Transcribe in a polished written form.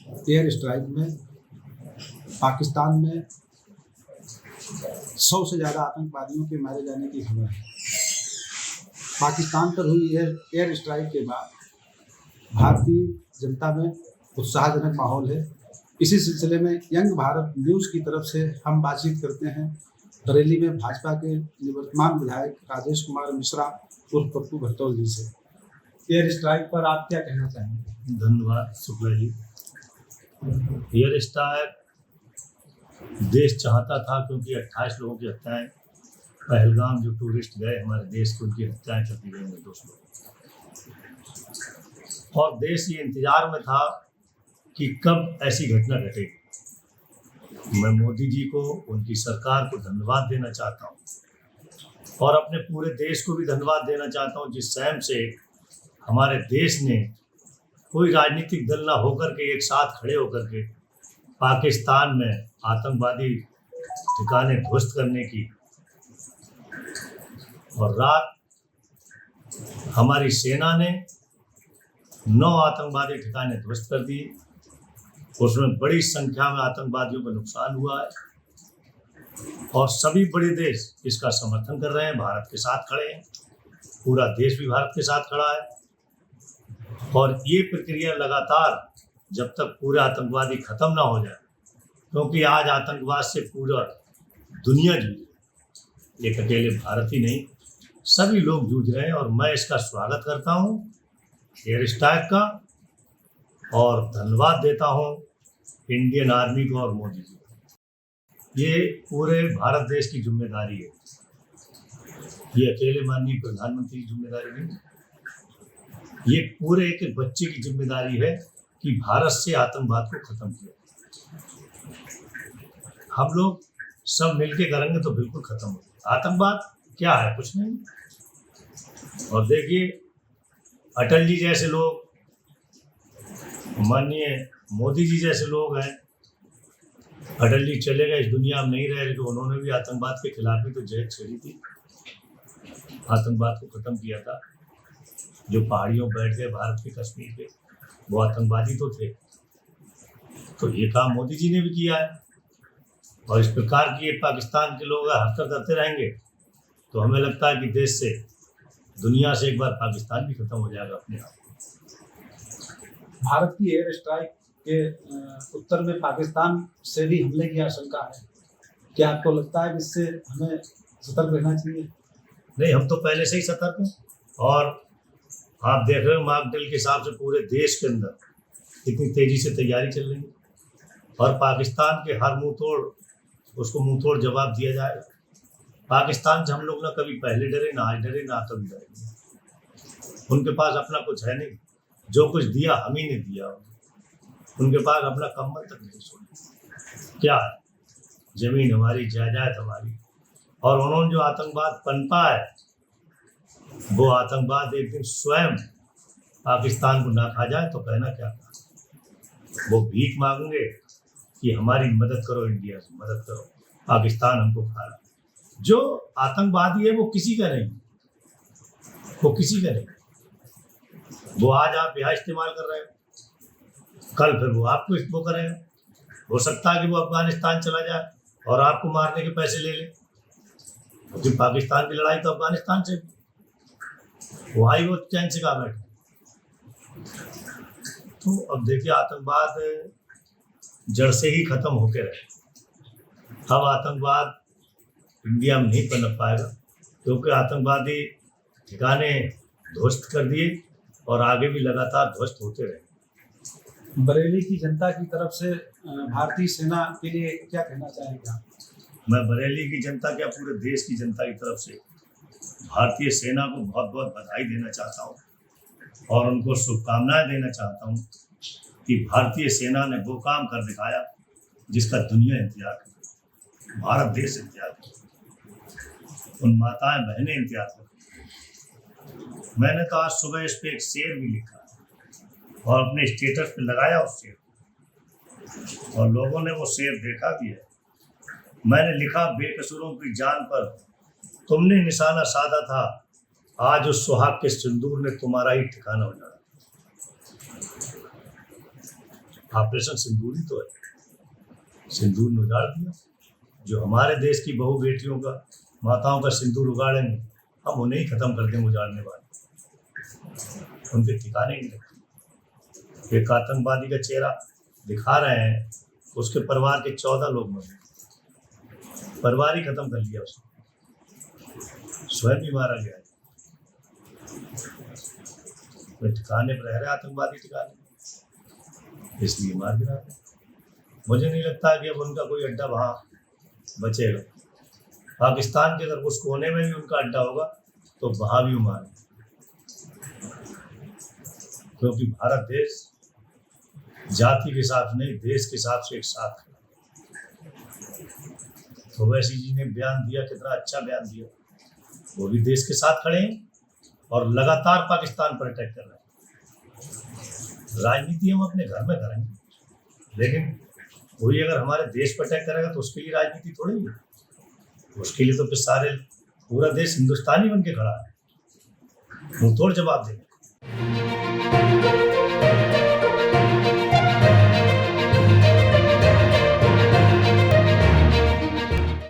Air strike में पाकिस्तान में 100 से ज़्यादा आतंकवादियों के मारे जाने की खबर है। पाकिस्तान पर हुई एयर स्ट्राइक के बाद भारतीय जनता में उत्साहजनक माहौल है। इसी सिलसिले में यंग भारत न्यूज़ की तरफ से हम बातचीत करते हैं बरेली में भाजपा के निवर्तमान विधायक राजेश कुमार मिश्रा उर्फ पप्पू भरतौल जी से। एयर स्ट्राइक पर आप क्या कहना चाहेंगे? धन्यवाद शुक्ला जी। एयर स्ट्राइक देश चाहता था, क्योंकि 28 लोगों की हत्याएं, पहलगाम जो टूरिस्ट गए हमारे देश को, उनकी हत्याएं कर दी गई निर्दोष लोग, और देश ये इंतजार में था कि कब ऐसी घटना घटेगी। मैं मोदी जी को, उनकी सरकार को धन्यवाद देना चाहता हूँ और अपने पूरे देश को भी धन्यवाद देना चाहता हूँ, जिस स्वयं से हमारे देश ने कोई राजनीतिक दल ना होकर के एक साथ खड़े होकर के पाकिस्तान में आतंकवादी ठिकाने ध्वस्त करने की, और रात हमारी सेना ने 9 आतंकवादी ठिकाने ध्वस्त कर दिए। उसमें बड़ी संख्या में आतंकवादियों का नुकसान हुआ है और सभी बड़े देश इसका समर्थन कर रहे हैं, भारत के साथ खड़े हैं। पूरा देश भी भारत के साथ खड़ा है और ये प्रक्रिया लगातार जब तक पूरे आतंकवादी खत्म ना हो जाए, क्योंकि आज आतंकवाद से पूरा दुनिया जूझ रही है, एक अकेले भारत ही नहीं, सभी लोग जूझ रहे हैं। और मैं इसका स्वागत करता हूँ एयर स्ट्राइक का और धन्यवाद देता हूँ इंडियन आर्मी को और मोदी जी को। ये पूरे भारत देश की जिम्मेदारी है, ये अकेले माननीय प्रधानमंत्री की जिम्मेदारी नहीं, ये पूरे एक बच्चे की जिम्मेदारी है कि भारत से आतंकवाद को खत्म किया। हम लोग सब मिलके करेंगे तो बिल्कुल खत्म हो। आतंकवाद क्या है? कुछ नहीं। और देखिए, अटल जी जैसे लोग, माननीय मोदी जी जैसे लोग हैं, अटल जी चले गए, इस दुनिया में नहीं रहे, लेकिन उन्होंने भी आतंकवाद के खिलाफ ही तो जहद छेड़ी थी, आतंकवाद को खत्म किया था। जो पहाड़ियों बैठ गए भारत के कश्मीर पे, वो आतंकवादी तो थे। तो ये काम मोदी जी ने भी किया है और इस प्रकार की पाकिस्तान के लोग हरकत करते रहेंगे तो हमें लगता है कि देश से, दुनिया से एक बार पाकिस्तान भी खत्म हो जाएगा अपने आप। भारत की एयर स्ट्राइक के उत्तर में पाकिस्तान से भी हमले की आशंका है। क्या आपको लगता है कि इससे हमें सतर्क रहना चाहिए? नहीं, हम तो पहले से ही सतर्क हैं और आप देख रहे हो मॉक ड्रिल के हिसाब से पूरे देश के अंदर इतनी तेजी से तैयारी चल रही है और पाकिस्तान के हर मुंह तोड़, उसको मुंह तोड़ जवाब दिया जाएगा। पाकिस्तान से हम लोग ना कभी पहले डरे, ना आज डरे, ना कभी डरेंगे। उनके पास अपना कुछ है नहीं, जो कुछ दिया हम ही ने दिया। उनके पास अपना कम्बल तक नहीं छोड़ा। क्या है? जमीन हमारी, जायदाद हमारी। और उन्होंने जो आतंकवाद पनपा है, वो आतंकवाद एक दिन स्वयं पाकिस्तान को ना खा जाए तो कहना क्या था। वो भीख मांगेंगे कि हमारी मदद करो, इंडिया से मदद करो, पाकिस्तान हमको खा रहा है। जो आतंकवादी है वो किसी का नहीं, वो किसी का नहीं। वो आज आप यहाँ इस्तेमाल कर रहे हो, कल फिर वो आपको वो करेगा। हो सकता है कि वो अफगानिस्तान चला जाए और आपको मारने के पैसे ले ले, क्योंकि पाकिस्तान की लड़ाई तो अफगानिस्तान से, वहाँ ही वो चैन से कहाँ बैठे। तो अब देखिए, आतंकवाद जड़ से ही खत्म होके रहे। अब आतंकवाद इंडिया में नहीं पनप पाएगा, क्योंकि आतंकवादी ठिकाने ध्वस्त कर दिए और आगे भी लगातार ध्वस्त होते रहे। बरेली की जनता की तरफ से भारतीय सेना के लिए क्या कहना चाहेंगे? मैं बरेली की जनता, क्या पूरे देश की जनता की तरफ से भारतीय सेना को बहुत बहुत बधाई देना चाहता हूँ और उनको शुभकामनाएं देना चाहता हूँ कि भारतीय सेना ने वो काम कर दिखाया जिसका दुनिया इंतजार कर रही है, भारत देश इंतजार कर रही है, उन माताएं बहनें इंतजार कर रही हैं। मैंने तो आज सुबह इस पर एक शेर भी लिखा और अपने स्टेटस पे लगाया उस शेर, और लोगों ने वो शेर देखा भी है। मैंने लिखा, बेकसूरों की जान पर तुमने निशाना साधा था, आज उस सुहाग के सिंदूर ने तुम्हारा ही ठिकाना उजाड़ा। ऑपरेशन सिंदूर ही तो है। सिंदूर ने उजाड़ दिया। जो हमारे देश की बहू बेटियों का, माताओं का सिंदूर उगाड़ेंगे, हम उन्हें ही खत्म कर देंगे उजाड़ने वाले, उनके ठिकाने नहीं लगते। एक आतंकवादी का चेहरा दिखा रहे हैं, उसके परिवार के 14 लोग मरे, परिवार ही खत्म कर लिया उसने, स्वयं ही मारा गया। वे ठिकाने पर रह रहे आतंकवादी ठिकाने, इसलिए मार गिरा रहे। मुझे नहीं लगता कि अब उनका कोई अड्डा वहाँ बचेगा। पाकिस्तान के अगर उस कोने में भी उनका अड्डा होगा तो वहाँ भी वो मारेंगे, क्योंकि भारत देश जाति के हिसाब से नहीं, देश के हिसाब से एक साथ खड़ा। तो ओवैसी जी ने बयान दिया, कितना अच्छा बयान दिया। वो भी देश के साथ खड़े हैं और लगातार पाकिस्तान पर अटैक कर रहे हैं। राजनीति हम अपने घर में करेंगे, लेकिन कोई अगर हमारे देश पर अटैक करेगा तो उसके लिए राजनीति थोड़ी है। उसके लिए तो फिर सारे पूरा देश हिंदुस्तानी बन के खड़ा है, मुंह तोड़ जवाब देंगे।